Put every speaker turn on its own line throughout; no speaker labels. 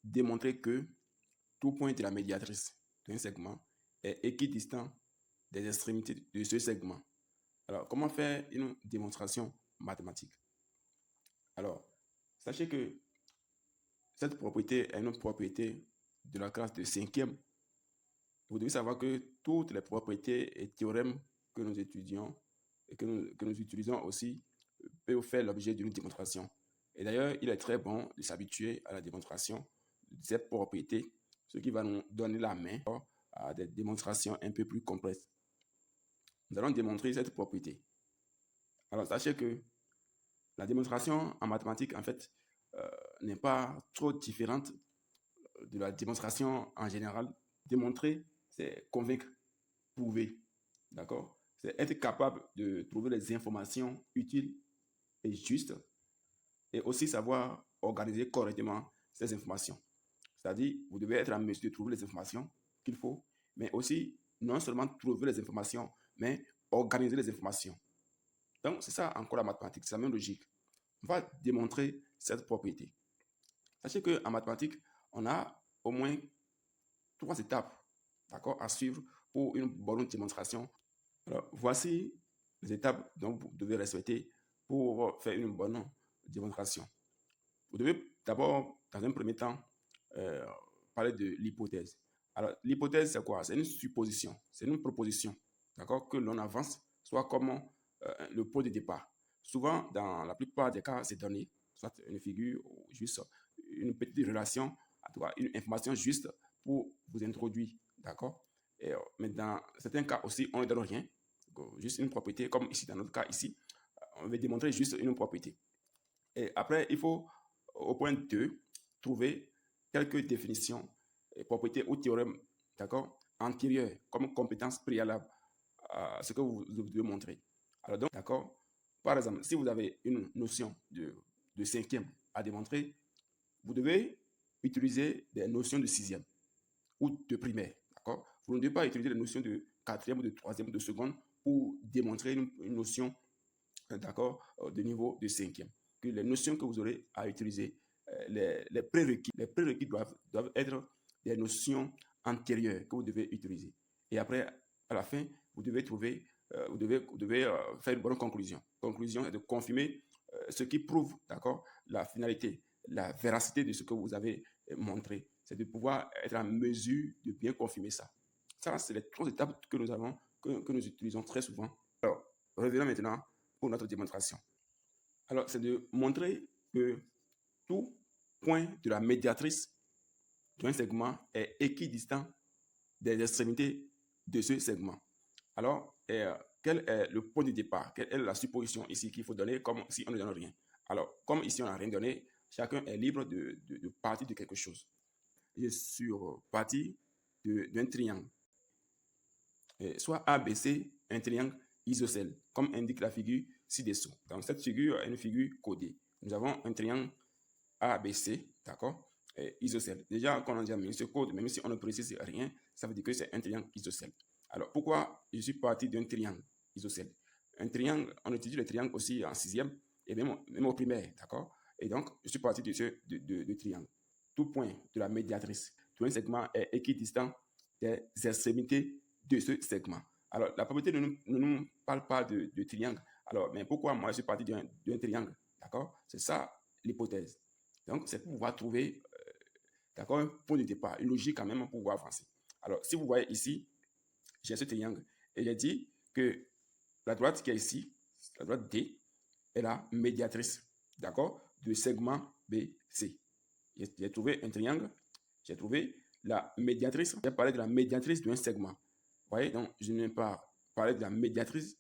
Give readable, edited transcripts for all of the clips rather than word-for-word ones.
démontrer que tout point de la médiatrice d'un segment est équidistant des extrémités de ce segment. Alors, comment faire une démonstration mathématique? Alors, sachez que cette propriété est une propriété de la classe de cinquième. Vous devez savoir que toutes les propriétés et théorèmes que nous étudions et que nous utilisons aussi peuvent faire l'objet d'une démonstration. Et d'ailleurs, il est très bon de s'habituer à la démonstration de cette propriété, ce qui va nous donner la main à des démonstrations un peu plus complexes. Nous allons démontrer cette propriété. Alors, sachez que la démonstration en mathématiques, en fait, n'est pas trop différente de la démonstration en général. Démontrer, c'est convaincre, prouver. D'accord? C'est être capable de trouver les informations utiles et justes et aussi savoir organiser correctement ces informations. C'est-à-dire, vous devez être en mesure de trouver les informations qu'il faut, mais aussi non seulement trouver les informations, mais organiser les informations. Donc, c'est ça encore la mathématique, c'est la même logique. On va démontrer cette propriété. Sachez qu'en mathématiques, on a au moins 3 étapes, d'accord, à suivre pour une bonne démonstration. Alors, voici les étapes dont vous devez respecter pour faire une bonne démonstration. Vous devez d'abord, dans un premier temps, euh, parler de l'hypothèse. Alors, l'hypothèse, c'est quoi? C'est une supposition, c'est une proposition, d'accord, que l'on avance, soit comme le point de départ. Souvent, dans la plupart des cas, c'est donné, soit une figure ou juste une petite relation, en tout cas une information juste pour vous introduire, d'accord? Mais dans certains cas aussi, on ne donne rien, juste une propriété, comme ici, dans notre cas ici, on veut démontrer juste une propriété. Et après, il faut, au point 2, trouver quelques définitions, propriétés ou théorèmes, d'accord, antérieures, comme compétences préalables à ce que vous devez montrer. Alors donc, d'accord, par exemple, si vous avez une notion de cinquième à démontrer, vous devez utiliser des notions de sixième ou de primaire, d'accord. Vous ne devez pas utiliser les notions de quatrième ou de troisième ou de seconde pour démontrer une notion, d'accord, de niveau de cinquième. Que les notions que vous aurez à utiliser, les prérequis doivent être des notions antérieures que vous devez utiliser. Et après, à la fin, vous devez trouver, vous devez faire une bonne conclusion. Conclusion est de confirmer ce qui prouve, d'accord, la finalité, la véracité de ce que vous avez montré. C'est de pouvoir être en mesure de bien confirmer ça. Ça, c'est les 3 étapes que nous avons, que nous utilisons très souvent. Alors, revenons maintenant pour notre démonstration. Alors, c'est de montrer que tout point de la médiatrice d'un segment est équidistant des extrémités de ce segment. Alors, quel est le point de départ? Quelle est la supposition ici qu'il faut donner comme si on ne donne rien? Alors, comme ici on n'a rien donné, chacun est libre de partir de quelque chose. Je suis parti d'un triangle. Soit ABC, un triangle isocèle, comme indique la figure ci-dessous. Dans cette figure, une figure codée. Nous avons un triangle ABC, d'accord, isocèle. Déjà, quand on a déjà mis ce code, même si on ne précise rien, ça veut dire que c'est un triangle isocèle. Alors, pourquoi je suis parti d'un triangle isocèle? Un triangle, on utilise le triangle aussi en sixième et même au primaire, d'accord? Et donc, je suis parti de triangle. Tout point de la médiatrice de un segment est équidistant des extrémités de ce segment. Alors, la propriété ne nous parle pas de triangle. Alors, mais pourquoi moi je suis parti d'un triangle? D'accord? C'est ça l'hypothèse. Donc, c'est pour pouvoir trouver d'accord, un point de départ, une logique quand même pour pouvoir avancer. Alors, si vous voyez ici, j'ai ce triangle et j'ai dit que la droite qui est ici, la droite D, est la médiatrice, d'accord, du segment BC. J'ai trouvé un triangle, j'ai trouvé la médiatrice, j'ai parlé de la médiatrice d'un segment. Vous voyez, donc je n'ai pas parlé de la médiatrice,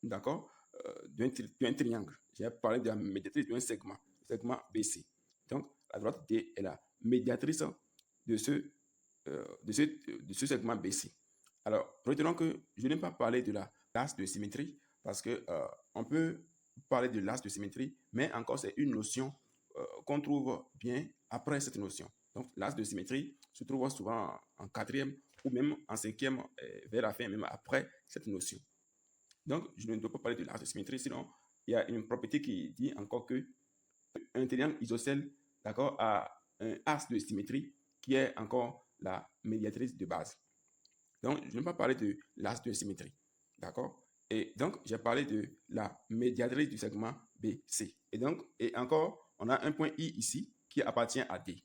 d'accord, d'un triangle. J'ai parlé de la médiatrice d'un segment BC. Donc, la droite D est la médiatrice de ce segment BC. Alors, retenons que je n'ai pas parlé de l'axe de symétrie parce que on peut parler de l'axe de symétrie, mais encore c'est une notion qu'on trouve bien après cette notion. Donc, l'axe de symétrie se trouve souvent en quatrième ou même en cinquième, vers la fin, même après cette notion. Donc, je ne dois pas parler de l'axe de symétrie, sinon il y a une propriété qui dit encore que un triangle isocèle, d'accord, a un axe de symétrie qui est encore la médiatrice de base. Donc, je ne vais pas parler de l'axe de symétrie. D'accord? Et donc, j'ai parlé de la médiatrice du segment BC. Et encore, on a un point I ici qui appartient à D.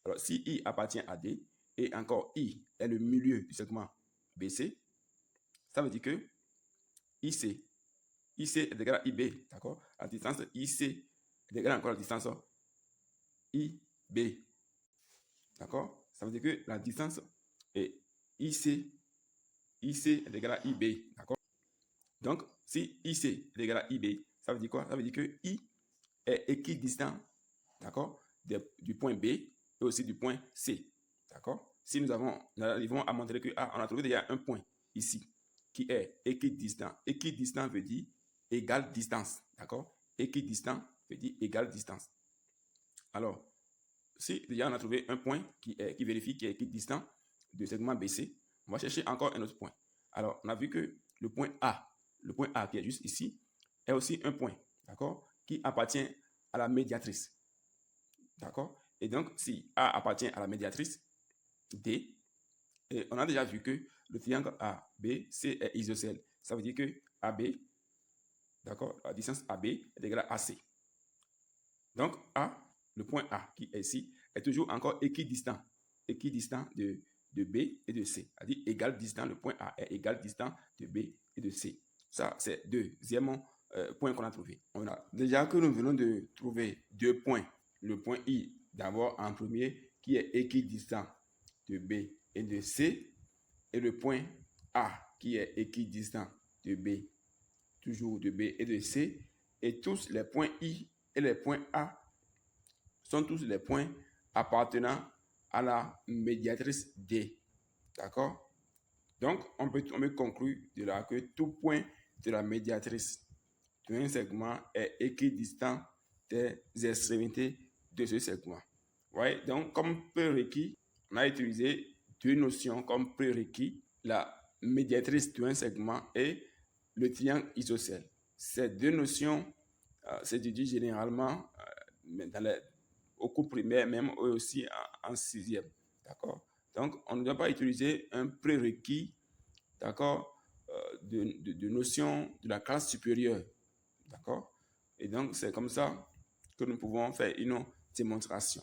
Alors, si I appartient à D, et encore I est le milieu du segment BC, ça veut dire que IC est égal à IB, d'accord? La distance IC est égale encore à la distance IB, d'accord? Ça veut dire que la distance est IC est égal à IB, d'accord? Donc, si IC est égal à IB, ça veut dire quoi? Ça veut dire que I est équidistant, d'accord, du point B et aussi du point C, d'accord? Si nous arrivons à montrer que on a trouvé déjà un point ici qui est équidistant. Équidistant veut dire égale distance, d'accord? Équidistant veut dire égale distance. Alors, si déjà on a trouvé un point qui vérifie qu'il est équidistant du segment BC, on va chercher encore un autre point. Alors, on a vu que le point A qui est juste ici, est aussi un point, d'accord, qui appartient à la médiatrice. D'accord? Et donc, si A appartient à la médiatrice D, et on a déjà vu que le triangle ABC est isocèle. Ça veut dire que AB, d'accord, la distance AB est égale à AC. Donc, le point A qui est ici, est toujours encore équidistant de B et de C. C'est-à-dire égal distant, le point A est égal distant de B et de C. Ça, c'est le deuxième point qu'on a trouvé. On a déjà que nous venons de trouver deux points. Le point I, d'abord en premier, qui est équidistant de B et de C, et le point A, qui est équidistant de B, toujours de B et de C, et tous les points I et les points A sont tous les points appartenant à la médiatrice D. D'accord? Donc, on peut conclure de là que tout point de la médiatrice d'un segment est équidistant des extrémités de ce segment. Ouais, donc, comme prérequis, on a utilisé deux notions comme prérequis, la médiatrice d'un segment et le triangle isocèle. Ces deux notions s'étudient généralement au cours primaire, même aussi en sixième. D'accord? Donc, on ne doit pas utiliser un prérequis, d'accord, de notions de la classe supérieure. D'accord? Et donc, c'est comme ça que nous pouvons faire une démonstration.